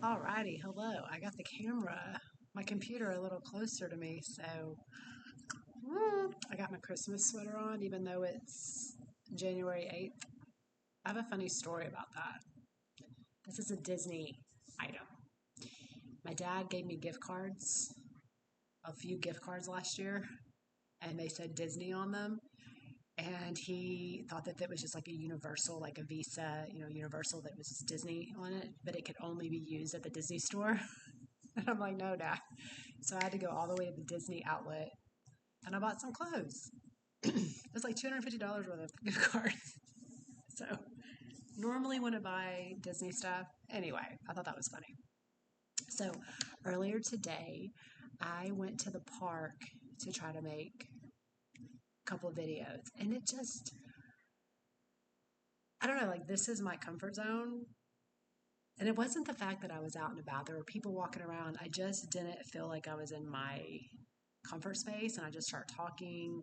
Alrighty, hello. I got the camera, my computer a little closer to me, so I got my Christmas sweater on, even though it's January 8th. I have a funny story about that. This is a Disney item. My dad gave me gift cards, a few gift cards last year, and they said Disney on them. And he thought that that was just like a universal, like a Visa, universal that was just Disney on it, but it could only be used at the Disney store. And I'm like, no, Dad. So I had to go all the way to the Disney outlet and I bought some clothes. It was like $250 worth of gift cards. So normally when I buy Disney stuff, anyway, I thought that was funny. So earlier today, I went to the park to try to make a couple of videos, and it just, I don't know, like this is my comfort zone. And it wasn't the fact that I was out and about. There were people walking around. I just didn't feel like I was in my comfort space, and I just started talking,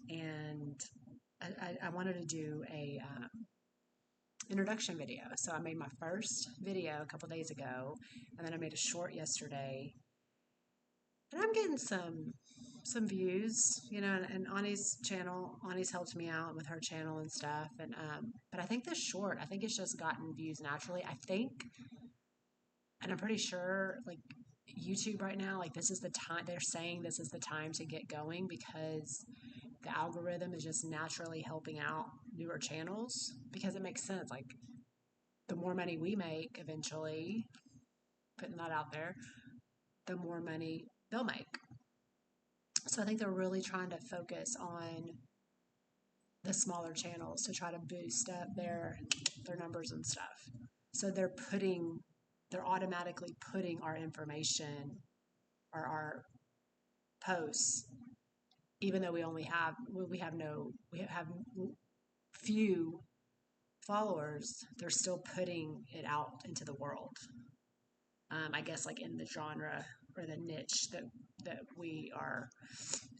and I wanted to do a introduction video. So I made my first video a couple days ago, and then I made a short yesterday, and I'm getting some views, and Ani's channel. Ani's helped me out with her channel and stuff, and but I think this short, I think it's just gotten views naturally. I think, and I'm pretty sure, like YouTube right now, like this is the time they're saying this is the time to get going because the algorithm is just naturally helping out newer channels because it makes sense. Like the more money we make eventually, putting that out there, the more money they'll make. So I think they're really trying to focus on the smaller channels to try to boost up their numbers and stuff. So they're automatically putting our information or our posts, even though we have few followers, they're still putting it out into the world. I guess like in the genre or the niche that we are.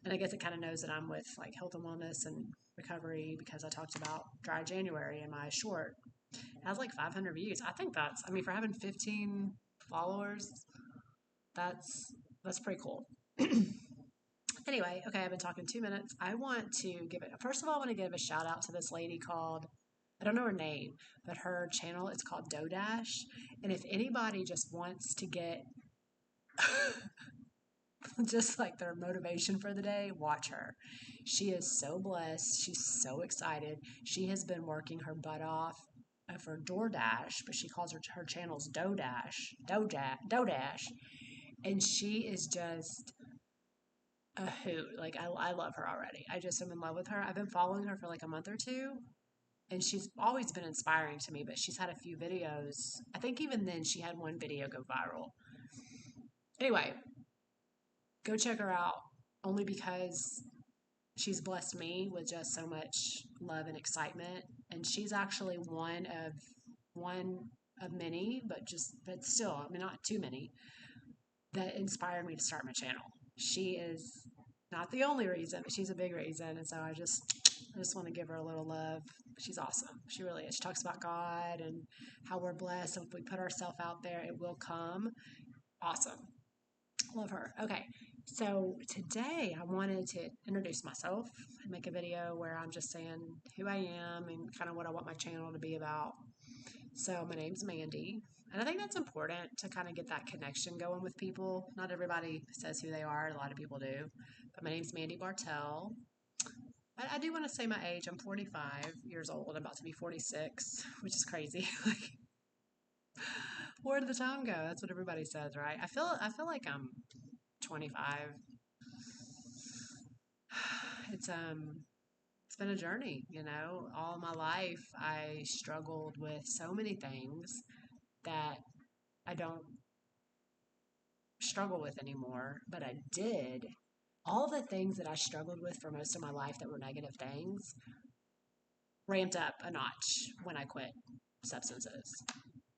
And I guess it kind of knows that I'm with like health and wellness and recovery because I talked about dry January in my short. It has like 500 views. I think I mean, for having 15 followers, that's pretty cool. Anyway, okay, I've been talking 2 minutes. I want to first of all, I want to give a shout out to this lady called, I don't know her name, but her channel is called Dodash. And if anybody just wants to get just like their motivation for the day, watch her. She is so blessed. She's so excited. She has been working her butt off for DoorDash, but she calls her channels Dodash. And she is just a hoot. Like I love her already. I just am in love with her. I've been following her for like a month or two, and she's always been inspiring to me. But she's had a few videos. I think even then she had one video go viral. Anyway, go check her out. Only because she's blessed me with just so much love and excitement, and she's actually one of many, but still, I mean, not too many that inspired me to start my channel. She is not the only reason, but she's a big reason. And so I just want to give her a little love. She's awesome. She really is. She talks about God and how we're blessed. And if we put ourselves out there, it will come. Awesome. Love her. Okay. So today I wanted to introduce myself and make a video where I'm just saying who I am and kind of what I want my channel to be about. So my name's Mandy, and I think that's important to kind of get that connection going with people. Not everybody says who they are, a lot of people do. But my name's Mandy Bartell. I do want to say my age. I'm 45 years old. I'm about to be 46, which is crazy. Like, where did the time go? That's what everybody says, right? I feel like I'm 25. It's been a journey, All my life I struggled with so many things that I don't struggle with anymore, but I did. All the things that I struggled with for most of my life that were negative things ramped up a notch when I quit substances.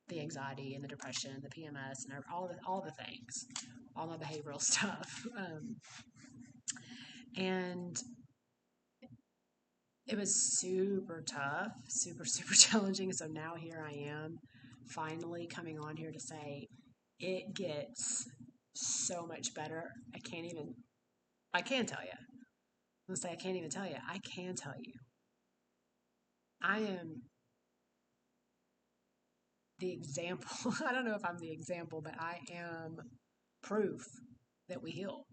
The anxiety and the depression, the PMS, and all the things, all my behavioral stuff, and it was super tough, super challenging. So now here I am, finally coming on here to say it gets so much better. I can tell you. I'm going to say I can't even tell you. I can tell you. I am the example. I don't know if I'm the example, but I am proof that we heal,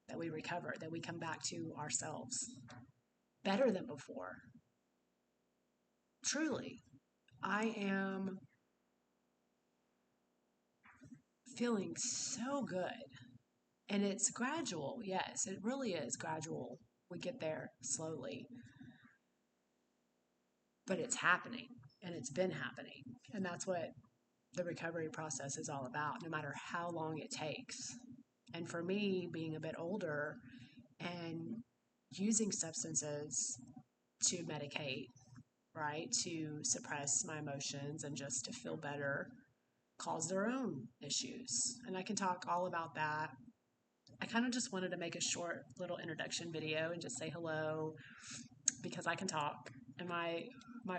that we recover, that we come back to ourselves better than before. Truly, I am feeling so good. And it's gradual. Yes, it really is gradual. We get there slowly, but it's happening and it's been happening. And that's what the recovery process is all about, no matter how long it takes. And for me, being a bit older and using substances to medicate, right, to suppress my emotions and just to feel better, cause their own issues. And I can talk all about that. I kind of just wanted to make a short little introduction video and just say hello because I can talk. And my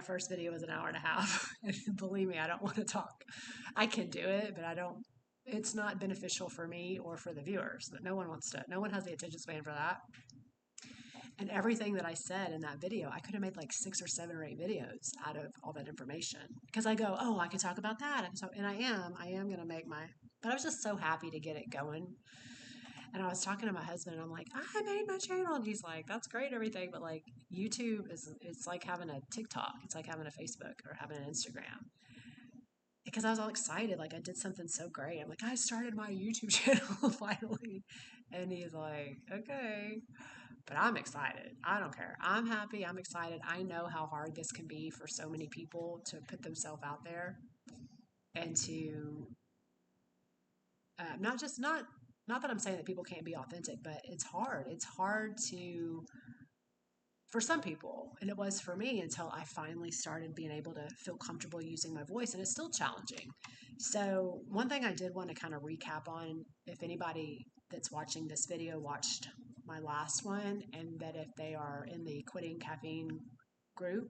first video was an hour and a half. And believe me, I don't want to talk. I can do it, but I don't. It's not beneficial for me or for the viewers. But no one wants to. No one has the attention span for that. And everything that I said in that video, I could have made like 6 or 7 or 8 videos out of all that information because I go, oh, I could talk about that. And I am going to make my. But I was just so happy to get it going. And I was talking to my husband and I'm like, I made my channel. And he's like, that's great, everything. But like YouTube it's like having a TikTok. It's like having a Facebook or having an Instagram. Because I was all excited. Like I did something so great. I'm like, I started my YouTube channel finally. And he's like, okay. But I'm excited. I don't care. I'm happy. I'm excited. I know how hard this can be for so many people to put themselves out there and to not that I'm saying that people can't be authentic, but it's hard. It's hard to for some people, and it was for me until I finally started being able to feel comfortable using my voice, and it's still challenging. So, one thing I did want to kind of recap on, if anybody that's watching this video watched my last one, and that if they are in the quitting caffeine group,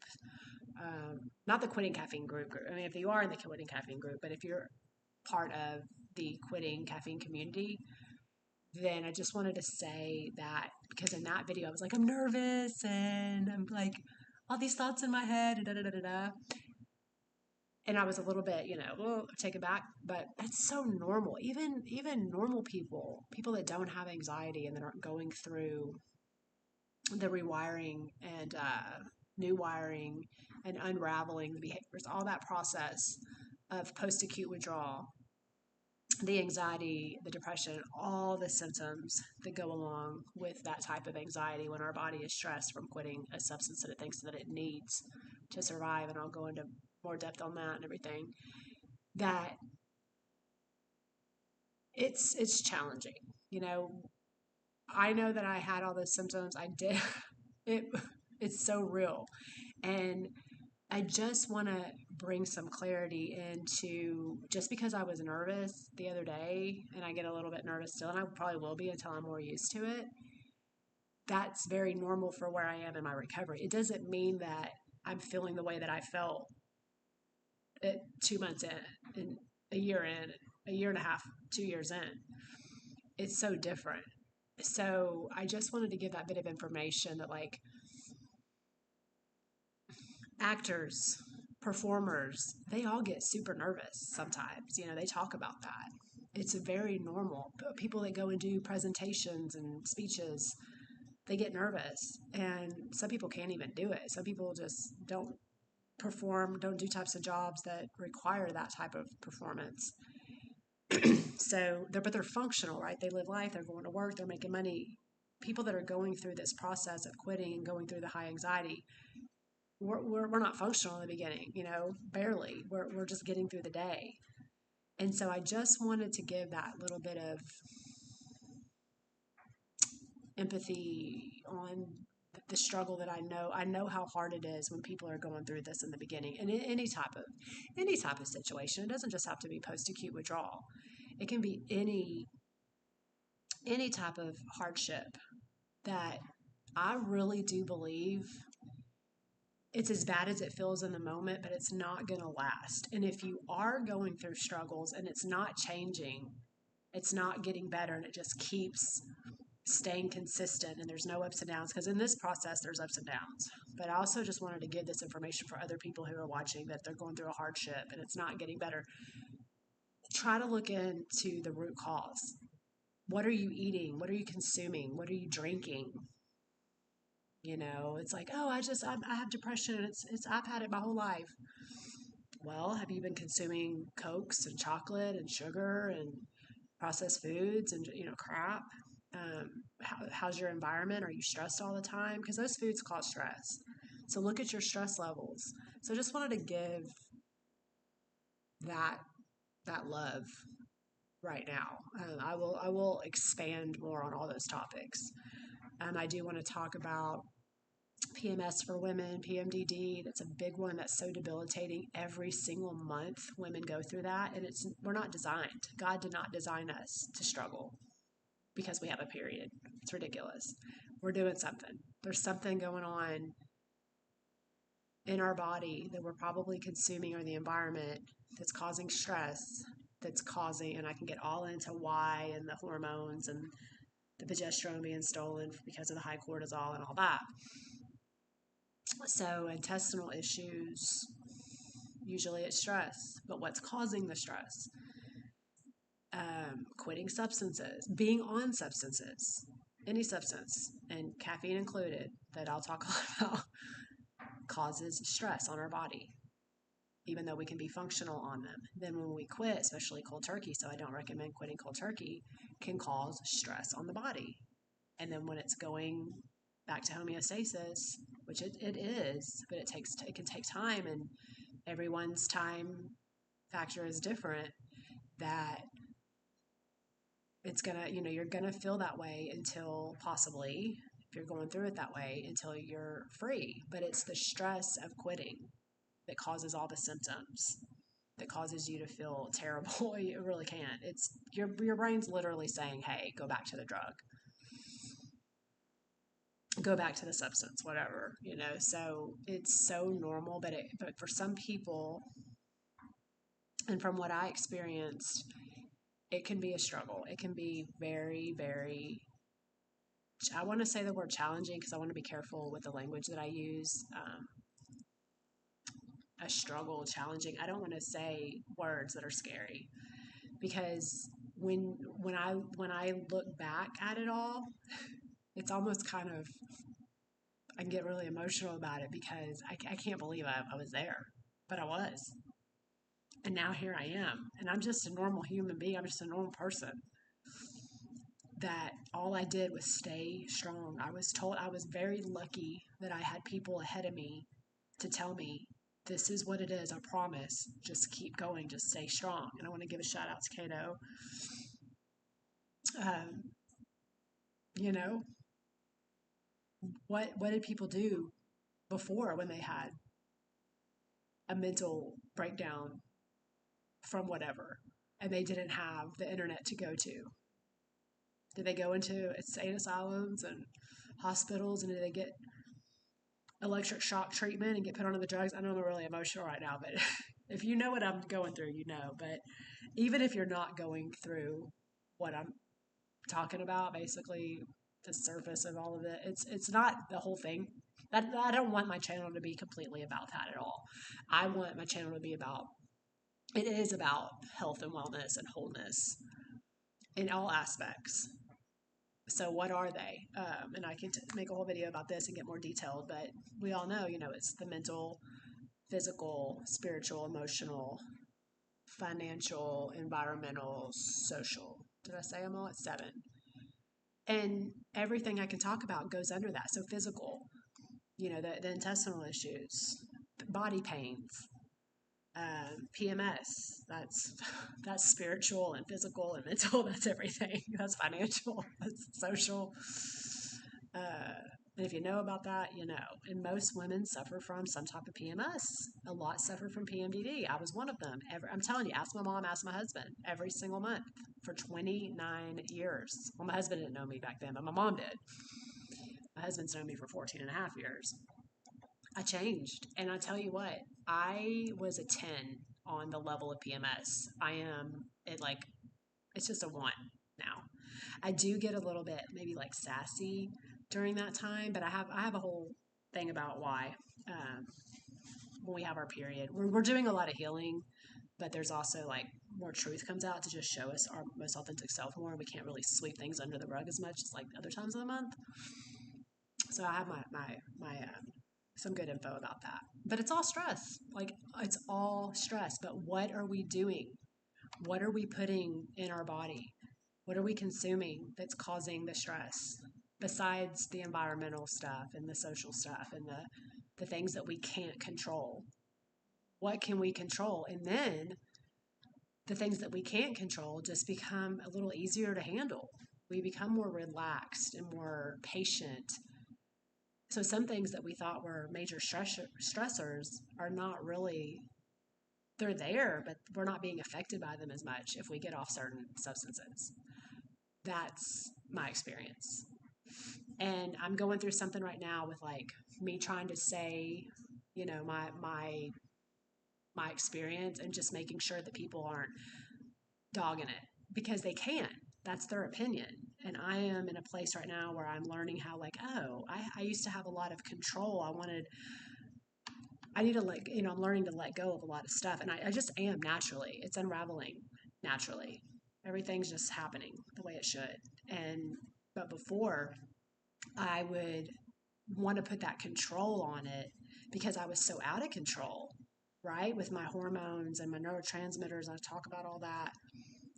not the quitting caffeine group, I mean, if you are in the quitting caffeine group, but if you're part of the quitting caffeine community, then I just wanted to say that because in that video I was like, I'm nervous and I'm like all these thoughts in my head and da da da da da. And I was a little bit, taken back, but that's so normal. Even normal people that don't have anxiety and that aren't going through the rewiring and new wiring and unraveling the behaviors, all that process of post-acute withdrawal, the anxiety, the depression, all the symptoms that go along with that type of anxiety when our body is stressed from quitting a substance that it thinks that it needs to survive. And I'll go into more depth on that and everything. That it's challenging. You know, I know that I had all those symptoms. I did. It it's so real, and I just want to bring some clarity into just because I was nervous the other day, and I get a little bit nervous still, and I probably will be until I'm more used to it. That's very normal for where I am in my recovery. It doesn't mean that I'm feeling the way that I felt at 2 months in, a year and a half, 2 years in. It's so different. So I just wanted to give that bit of information that, like, actors, performers, they all get super nervous sometimes. They talk about that. It's very normal. People that go and do presentations and speeches, they get nervous. And some people can't even do it. Some people just don't perform, don't do types of jobs that require that type of performance. But they're functional, right? They live life, they're going to work, they're making money. People that are going through this process of quitting and going through the high anxiety, we're not functional in the beginning, barely. We're just getting through the day. And so I just wanted to give that little bit of empathy on the struggle that I know. I know how hard it is when people are going through this in the beginning, and in any type of situation. It doesn't just have to be post-acute withdrawal. It can be any type of hardship that I really do believe it's as bad as it feels in the moment, but it's not going to last. And if you are going through struggles and it's not changing, it's not getting better, and it just keeps staying consistent and there's no ups and downs, because in this process there's ups and downs. But I also just wanted to give this information for other people who are watching, that they're going through a hardship and it's not getting better. Try to look into the root cause. What are you eating? What are you consuming? What are you drinking? It's like, oh, I have depression. It's I've had it my whole life. Well, have you been consuming Cokes and chocolate and sugar and processed foods and crap? How's your environment? Are you stressed all the time? Because those foods cause stress. So look at your stress levels. So just wanted to give that love right now. I will expand more on all those topics. I do want to talk about PMS for women, PMDD. That's a big one that's so debilitating. Every single month, women go through that, and we're not designed. God did not design us to struggle because we have a period. It's ridiculous. We're doing something. There's something going on in our body that we're probably consuming, or the environment that's causing stress, and I can get all into why, and the hormones and the progesterone being stolen because of the high cortisol and all that. So intestinal issues, usually it's stress. But what's causing the stress? Quitting substances, being on substances, any substance, and caffeine included, that I'll talk a lot about, causes stress on our body, even though we can be functional on them. Then when we quit, especially cold turkey, so I don't recommend quitting cold turkey, can cause stress on the body. And then when it's going back to homeostasis, which it is, but it can take time, and everyone's time factor is different, that it's gonna, you're gonna feel that way until, possibly, if you're going through it that way, until you're free. But it's the stress of quitting that causes all the symptoms, that causes you to feel terrible. You really can't. It's your brain's literally saying, hey, go back to the drug, go back to the substance, whatever. So it's so normal. But for some people, and from what I experienced, it can be a struggle. It can be very, very, I want to say the word challenging because I want to be careful with the language that I use. A struggle, challenging. I don't want to say words that are scary, because when I look back at it all, it's almost kind of, I get really emotional about it, because I can't believe I was there, but I was. And now here I am. And I'm just a normal human being. I'm just a normal person. That all I did was stay strong. I was very lucky that I had people ahead of me to tell me, this is what it is, I promise. Just keep going, just stay strong. And I want to give a shout out to Cato. Um, you know, what did people do before, when they had a mental breakdown from whatever, and they didn't have the internet to go to? Did they go into insane asylums and hospitals, and did they get electric shock treatment and get put onto the drugs? I know I'm really emotional right now, but if you know what I'm going through, you know. But even if you're not going through what I'm talking about, basically the surface of all of it, it's not the whole thing. I don't want my channel to be completely about that at all. I want my channel to be about, it is about health and wellness and wholeness in all aspects. So what are they? And I can make a whole video about this and get more detailed, but we all know, it's the mental, physical, spiritual, emotional, financial, environmental, social. Did I say them all? It's 7. And everything I can talk about goes under that. So physical, the intestinal issues, body pains, PMS, that's spiritual and physical and mental. That's everything. That's financial. That's social. And if you know about that, you know. And most women suffer from some type of PMS. A lot suffer from PMDD. I was one of them. I'm telling you, ask my mom, ask my husband, every single month for 29 years. Well, my husband didn't know me back then, but my mom did. My husband's known me for 14 and a half years. I changed. And I tell you what, I was a 10 on the level of PMS. I am at like, it's just a 1 now. I do get a little bit maybe like sassy during that time, but I have a whole thing about why. Um, when we have our period, we're doing a lot of healing, but there's also like more truth comes out to just show us our most authentic self more. We can't really sweep things under the rug as much as like other times of the month. So I have my some good info about that. But it's all stress. Like it's all stress. But what are we doing? What are we putting in our body? What are we consuming that's causing the stress? Besides the environmental stuff and the social stuff and the things that we can't control. What can we control? And then the things that we can't control just become a little easier to handle. We become more relaxed and more patient. So some things that we thought were major stressors are not really, they're there, but we're not being affected by them as much if we get off certain substances. That's my experience. And I'm going through something right now with like me trying to say, my experience and just making sure that people aren't dogging it because they can. That's their opinion. And I am in a place right now where I'm learning how, like, oh, I used to have a lot of control. I need to I'm learning to let go of a lot of stuff. And I just am naturally. It's unraveling naturally. Everything's just happening the way it should. But before, I would want to put that control on it because I was so out of control, right? With my hormones and my neurotransmitters. I talk about all that.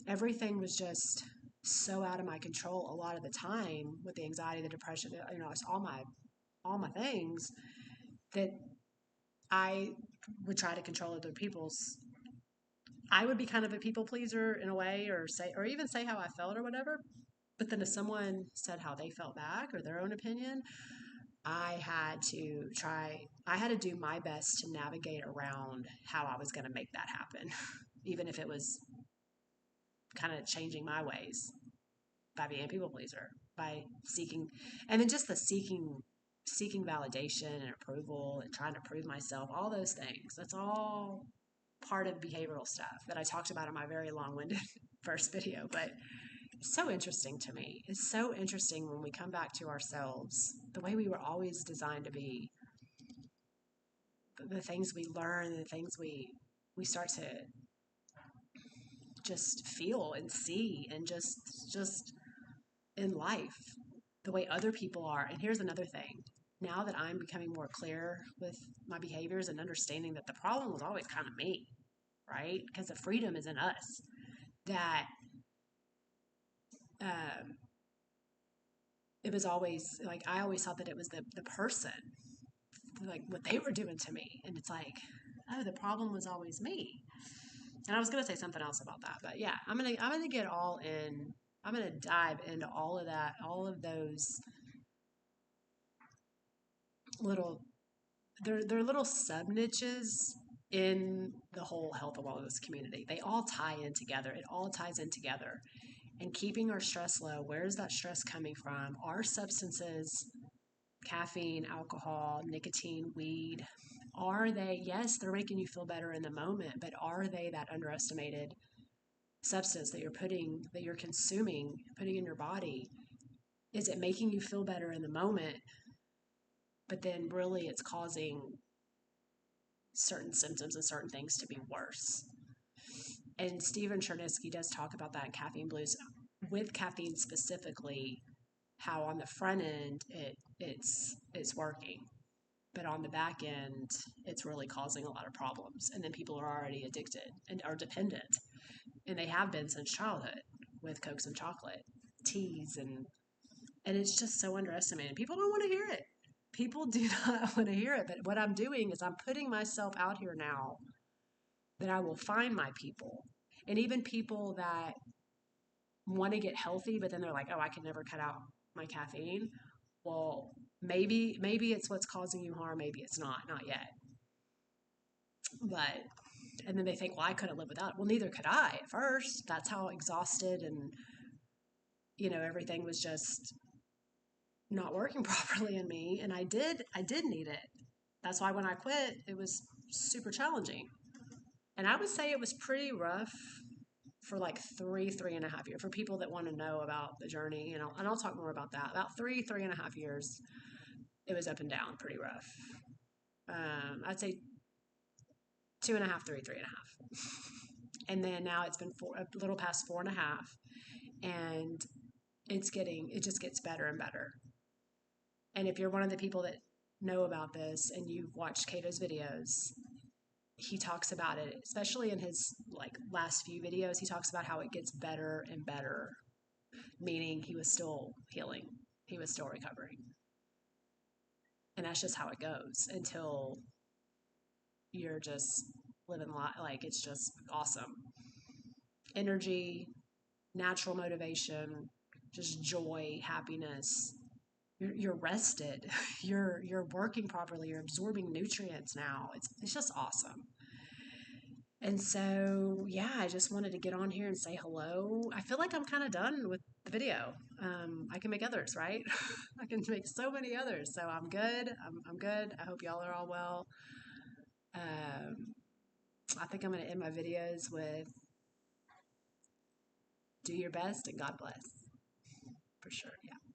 Everything was just so out of my control a lot of the time with the anxiety, the depression, it's all my things that I would try to control other people's. I would be kind of a people pleaser in a way, or even say how I felt or whatever. But then if someone said how they felt back or their own opinion, I had to do my best to navigate around how I was going to make that happen, even if it was kind of changing my ways by being a people pleaser, by seeking, and then just the seeking validation and approval and trying to prove myself, all those things. That's all part of behavioral stuff that I talked about in my very long-winded first video. But it's so interesting to me. It's so interesting when we come back to ourselves, the way we were always designed to be, the things we learn, the things we start to just feel and see, and just in life, the way other people are. And here's another thing. Now that I'm becoming more clear with my behaviors and understanding that the problem was always kind of me, right? Because the freedom is in us. That um, it was always like, I always thought that it was the person, like what they were doing to me. And it's like, oh, the problem was always me. And I was gonna say something else about that, but yeah, I'm gonna get all in. I'm gonna dive into all of that, all of those little. They're little sub niches in the whole health and wellness community. They all tie in together. It all ties in together. And keeping our stress low. Where is that stress coming from? Are substances, caffeine, alcohol, nicotine, weed, are they? Yes, they're making you feel better in the moment, but are they that underestimated substance that you're consuming, putting in your body? Is it making you feel better in the moment, but then really it's causing certain symptoms and certain things to be worse? And Stephen Chernisky does talk about that in Caffeine Blues, with caffeine specifically, how on the front end it's working, but on the back end it's really causing a lot of problems. And then people are already addicted and are dependent, and they have been since childhood with Cokes and chocolate, teas, and it's just so underestimated. People don't want to hear it. People do not want to hear it. But what I'm doing is I'm putting myself out here now that I will find my people, and even people that want to get healthy, but then they're like, oh, I can never cut out my caffeine. Well, maybe it's what's causing you harm. Maybe it's not yet. But and then they think, well, I couldn't live without it. Well, neither could I at first. That's how exhausted and everything was just not working properly in me, and I did need it. That's why when I quit, it was super challenging. And I would say it was pretty rough for like 3.5 years. For people that want to know about the journey, and I'll talk more about that. About 3.5 years, it was up and down, pretty rough. I'd say 2.5, 3.5. And then now it's been a little past 4.5, and it just gets better and better. And if you're one of the people that know about this and you've watched Cato's videos, he talks about it, especially in his like last few videos. He talks about how it gets better and better, meaning he was still healing, he was still recovering, and that's just how it goes until you're just living life. Like it's just awesome energy, natural motivation, just joy, happiness. You're rested. You're working properly. You're absorbing nutrients now. It's just awesome. And so, yeah, I just wanted to get on here and say hello. I feel like I'm kind of done with the video. I can make others, right? I can make so many others. So I'm good. I'm good. I hope y'all are all well. Um, I think I'm going to end my videos with do your best and God bless. For sure. Yeah.